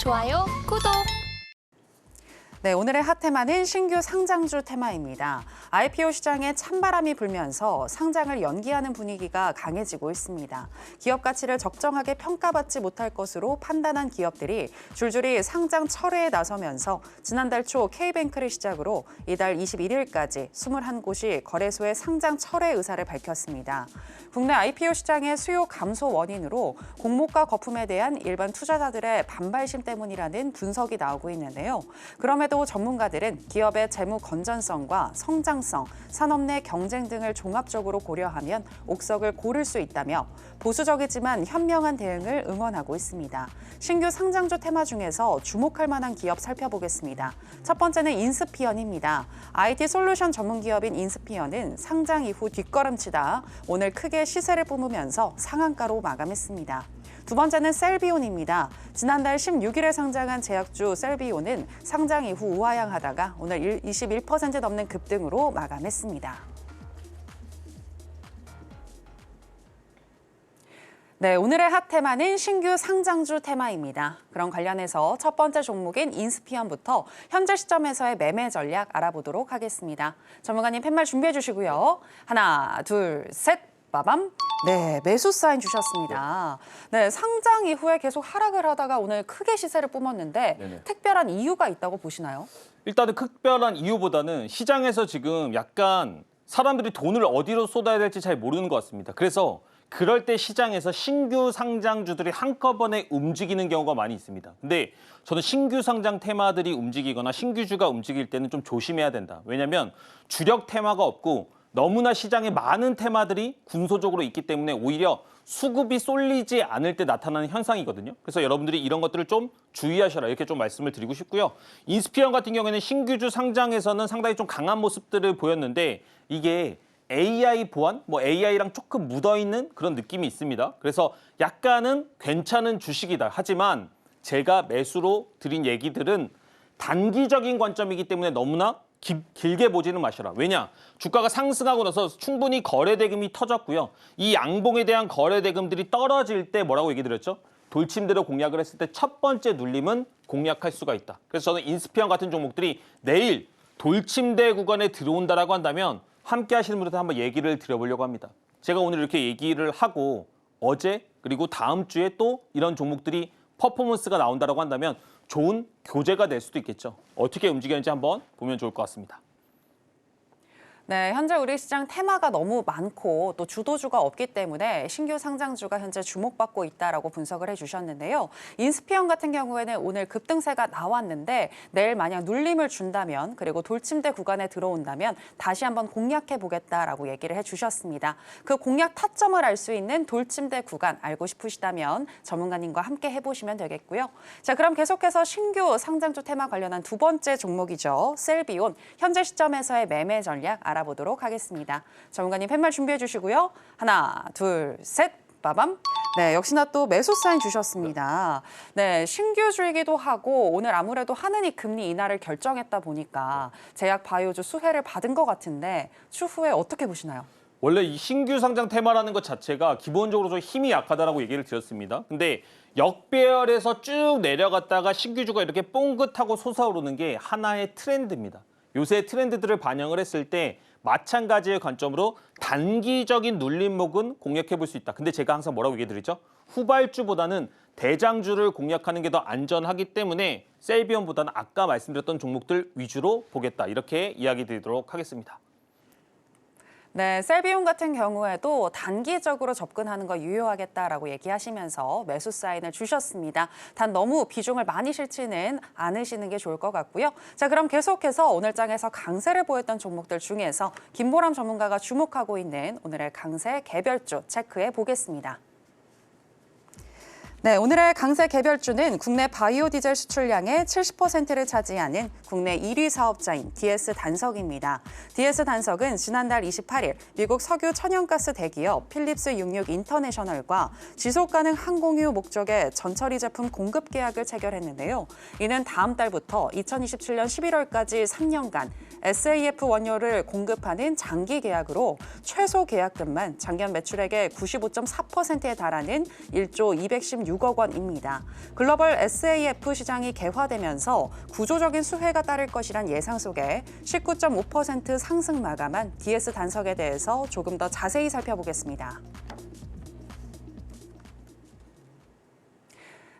좋아요, 구독! 네, 오늘의 핫테마는 신규 상장주 테마입니다. IPO 시장에 찬바람이 불면서 상장을 연기하는 분위기가 강해지고 있습니다. 기업 가치를 적정하게 평가받지 못할 것으로 판단한 기업들이 줄줄이 상장 철회에 나서면서 지난달 초 K뱅크를 시작으로 이달 21일까지 21곳이 거래소의 상장 철회 의사를 밝혔습니다. 국내 IPO 시장의 수요 감소 원인으로 공모가 거품에 대한 일반 투자자들의 반발심 때문이라는 분석이 나오고 있는데요. 그럼에도 전문가들은 기업의 재무 건전성과 성장성, 산업 내 경쟁 등을 종합적으로 고려하면 옥석을 고를 수 있다며 보수적이지만 현명한 대응을 응원하고 있습니다. 신규 상장주 테마 중에서 주목할 만한 기업 살펴보겠습니다. 첫 번째는 인스피언입니다. IT 솔루션 전문 기업인 인스피언은 상장 이후 뒷걸음치다 오늘 크게 시세를 뿜으면서 상한가로 마감했습니다. 두 번째는 셀비온입니다. 지난달 16일에 상장한 제약주 셀비온은 상장 이후 우하향하다가 오늘 21% 넘는 급등으로 마감했습니다. 네, 오늘의 핫테마는 신규 상장주 테마입니다. 그럼 관련해서 첫 번째 종목인 인스피언부터 현재 시점에서의 매매 전략 알아보도록 하겠습니다. 전문가님 팻말 준비해 주시고요. 하나, 둘, 셋. 빠밤. 네, 매수 사인 주셨습니다. 네, 상장 이후에 계속 하락을 하다가 오늘 크게 시세를 뿜었는데 네네. 특별한 이유가 있다고 보시나요? 일단은 특별한 이유보다는 시장에서 지금 약간 사람들이 돈을 어디로 쏟아야 될지 잘 모르는 것 같습니다. 그래서 그럴 때 시장에서 신규 상장주들이 한꺼번에 움직이는 경우가 많이 있습니다. 근데 저는 신규 상장 테마들이 움직이거나 신규주가 움직일 때는 좀 조심해야 된다. 왜냐하면 주력 테마가 없고 너무나 시장에 많은 테마들이 군소적으로 있기 때문에 오히려 수급이 쏠리지 않을 때 나타나는 현상이거든요. 그래서 여러분들이 이런 것들을 좀 주의하셔라 이렇게 좀 말씀을 드리고 싶고요. 인스피언 같은 경우에는 신규주 상장에서는 상당히 좀 강한 모습들을 보였는데 이게 AI 보안, AI랑 조금 묻어있는 그런 느낌이 있습니다. 그래서 약간은 괜찮은 주식이다. 하지만 제가 매수로 드린 얘기들은 단기적인 관점이기 때문에 너무나 길게 보지는 마셔라. 왜냐? 주가가 상승하고 나서 충분히 거래대금이 터졌고요. 이 양봉에 대한 거래대금들이 떨어질 때 뭐라고 얘기 드렸죠? 돌침대로 공략을 했을 때 첫 번째 눌림은 공략할 수가 있다. 그래서 저는 인스피언 같은 종목들이 내일 돌침대 구간에 들어온다라고 한다면 함께 하시는 분들한테 한번 얘기를 드려보려고 합니다. 제가 오늘 이렇게 얘기를 하고 어제 그리고 다음 주에 또 이런 종목들이 퍼포먼스가 나온다라고 한다면 좋은 교재가 될 수도 있겠죠. 어떻게 움직이는지 한번 보면 좋을 것 같습니다. 네, 현재 우리 시장 테마가 너무 많고 또 주도주가 없기 때문에 신규 상장주가 현재 주목받고 있다라고 분석을 해주셨는데요. 인스피언 같은 경우에는 오늘 급등세가 나왔는데 내일 만약 눌림을 준다면 그리고 돌침대 구간에 들어온다면 다시 한번 공략해보겠다라고 얘기를 해주셨습니다. 그 공략 타점을 알 수 있는 돌침대 구간 알고 싶으시다면 전문가님과 함께 해보시면 되겠고요. 자, 그럼 계속해서 신규 상장주 테마 관련한 두 번째 종목이죠. 셀비온, 현재 시점에서의 매매 전략 알아보도록 하겠습니다. 전문가님 팻말 준비해 주시고요. 하나, 둘, 셋. 빠밤. 네, 역시나 또 매수 사인 주셨습니다. 네, 신규주이기도 하고 오늘 아무래도 하느니 금리 인하를 결정했다 보니까 제약 바이오주 수혜를 받은 것 같은데 추후에 어떻게 보시나요? 원래 이 신규 상장 테마라는 것 자체가 기본적으로 좀 힘이 약하다라고 얘기를 드렸습니다. 근데 역배열에서 쭉 내려갔다가 신규주가 이렇게 뽕긋하고 솟아오르는 게 하나의 트렌드입니다. 요새 트렌드들을 반영을 했을 때 마찬가지의 관점으로 단기적인 눌림목은 공략해 볼 수 있다. 근데 제가 항상 뭐라고 얘기 드리죠? 후발주보다는 대장주를 공략하는 게 더 안전하기 때문에 셀비온보다는 아까 말씀드렸던 종목들 위주로 보겠다. 이렇게 이야기 드리도록 하겠습니다. 네, 셀비온 같은 경우에도 단기적으로 접근하는 거 유효하겠다라고 얘기하시면서 매수 사인을 주셨습니다. 단 너무 비중을 많이 실지는 않으시는 게 좋을 것 같고요. 자, 그럼 계속해서 오늘 장에서 강세를 보였던 종목들 중에서 김보람 전문가가 주목하고 있는 오늘의 강세 개별주 체크해 보겠습니다. 네, 오늘의 강세 개별주는 국내 바이오 디젤 수출량의 70%를 차지하는 국내 1위 사업자인 DS 단석입니다. DS 단석은 지난달 28일 미국 석유 천연가스 대기업 필립스 66 인터내셔널과 지속가능 항공유 목적의 전처리 제품 공급 계약을 체결했는데요. 이는 다음 달부터 2027년 11월까지 3년간 SAF 원료를 공급하는 장기 계약으로 최소 계약금만 작년 매출액의 95.4%에 달하는 1조 216 6억 원입니다. 글로벌 SAF 시장이 개화되면서 구조적인 수혜가 따를 것이란 예상 속에 19.5% 상승 마감한 DS 단석에 대해서 조금 더 자세히 살펴보겠습니다.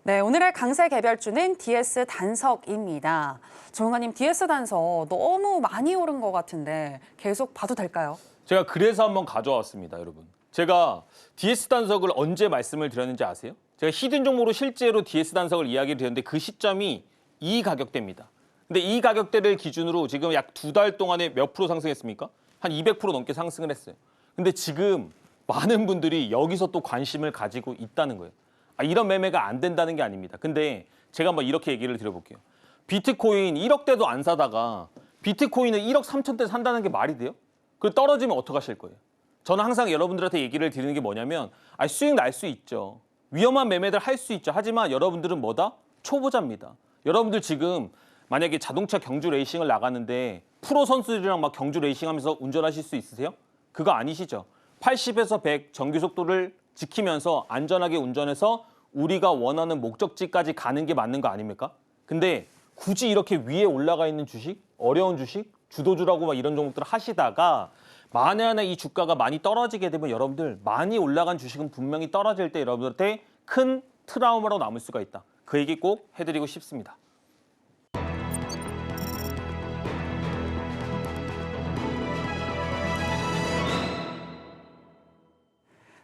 네, 오늘의 강세 개별주는 DS 단석입니다. 정은가님, DS 단석 너무 많이 오른 것 같은데 계속 봐도 될까요? 제가 그래서 한번 가져왔습니다, 여러분. 제가 DS 단석을 언제 말씀을 드렸는지 아세요? 제가 히든 종목으로 실제로 DS 단석을 이야기를 드렸는데 그 시점이 이 가격대입니다. 근데 이 가격대를 기준으로 지금 약 2달 동안에 몇 프로 상승했습니까? 한 200% 넘게 상승을 했어요. 근데 지금 많은 분들이 여기서 또 관심을 가지고 있다는 거예요. 이런 매매가 안 된다는 게 아닙니다. 근데 제가 한번 이렇게 얘기를 드려볼게요. 비트코인 1억대도 안 사다가 비트코인을 1억 3천대 산다는 게 말이 돼요? 그리고 떨어지면 어떡하실 거예요? 저는 항상 여러분들한테 얘기를 드리는 게 뭐냐면 수익 날 수 있죠. 위험한 매매들 할 수 있죠. 하지만 여러분들은 뭐다? 초보자입니다. 여러분들 지금 만약에 자동차 경주 레이싱을 나가는데 프로 선수들이랑 막 경주 레이싱하면서 운전하실 수 있으세요? 그거 아니시죠? 80에서 100 정규 속도를 지키면서 안전하게 운전해서 우리가 원하는 목적지까지 가는 게 맞는 거 아닙니까? 근데 굳이 이렇게 위에 올라가 있는 주식, 어려운 주식, 주도주라고 막 이런 종목들을 하시다가 만에 하나 이 주가가 많이 떨어지게 되면 여러분들 많이 올라간 주식은 분명히 떨어질 때 여러분들한테 큰 트라우마로 남을 수가 있다. 그 얘기 꼭 해드리고 싶습니다.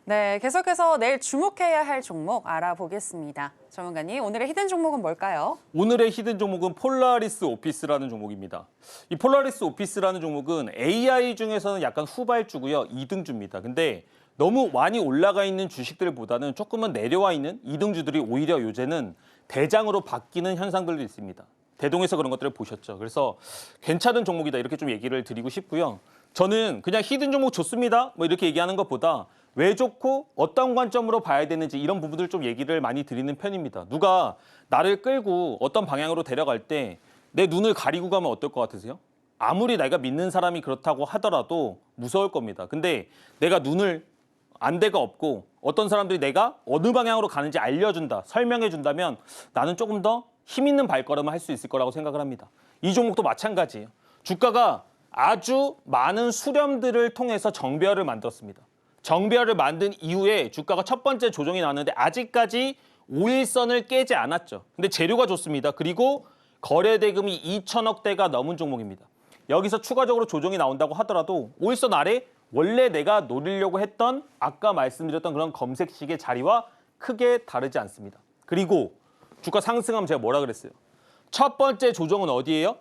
네, 계속해서 내일 주목해야 할 종목 알아보겠습니다. 전문가님, 오늘의 히든 종목은 뭘까요? 오늘의 히든 종목은 폴라리스 오피스라는 종목입니다. 이 폴라리스 오피스라는 종목은 AI 중에서는 약간 후발주고요. 2등주입니다. 근데 너무 많이 올라가 있는 주식들보다는 조금은 내려와 있는 2등주들이 오히려 요새는 대장으로 바뀌는 현상들도 있습니다. 대동에서 그런 것들을 보셨죠. 그래서 괜찮은 종목이다 이렇게 좀 얘기를 드리고 싶고요. 저는 그냥 히든 종목 좋습니다 뭐 이렇게 얘기하는 것보다 왜 좋고 어떤 관점으로 봐야 되는지 이런 부분들을 좀 얘기를 많이 드리는 편입니다. 누가 나를 끌고 어떤 방향으로 데려갈 때 내 눈을 가리고 가면 어떨 것 같으세요? 아무리 내가 믿는 사람이 그렇다고 하더라도 무서울 겁니다. 근데 내가 눈을 안대가 없고 어떤 사람들이 내가 어느 방향으로 가는지 알려준다, 설명해준다면 나는 조금 더 힘 있는 발걸음을 할 수 있을 거라고 생각을 합니다. 이 종목도 마찬가지예요. 주가가 아주 많은 수렴들을 통해서 정배열을 만들었습니다. 정배열을 만든 이후에 주가가 첫 번째 조정이 나왔는데 아직까지 5일선을 깨지 않았죠. 근데 재료가 좋습니다. 그리고 거래 대금이 2천억대가 넘은 종목입니다. 여기서 추가적으로 조정이 나온다고 하더라도 5일선 아래 원래 내가 노리려고 했던 아까 말씀드렸던 그런 검색식의 자리와 크게 다르지 않습니다. 그리고 주가 상승하면 제가 뭐라 그랬어요? 첫 번째 조정은 어디예요?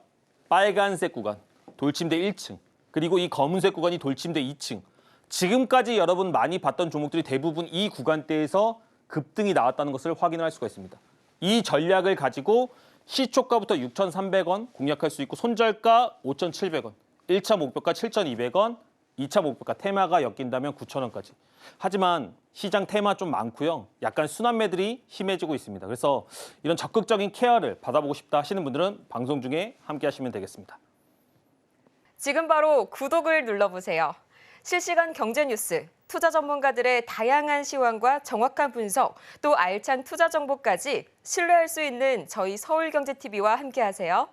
빨간색 구간, 돌침대 1층. 그리고 이 검은색 구간이 돌침대 2층. 지금까지 여러분 많이 봤던 종목들이 대부분 이 구간대에서 급등이 나왔다는 것을 확인할 수가 있습니다. 이 전략을 가지고 시초가부터 6,300원 공략할 수 있고 손절가 5,700원, 1차 목표가 7,200원, 2차 목표가 테마가 엮인다면 9,000원까지. 하지만 시장 테마 좀 많고요. 약간 순환매들이 심해지고 있습니다. 그래서 이런 적극적인 케어를 받아보고 싶다 하시는 분들은 방송 중에 함께 하시면 되겠습니다. 지금 바로 구독을 눌러보세요. 실시간 경제 뉴스, 투자 전문가들의 다양한 시황과 정확한 분석, 또 알찬 투자 정보까지 신뢰할 수 있는 저희 서울경제TV와 함께하세요.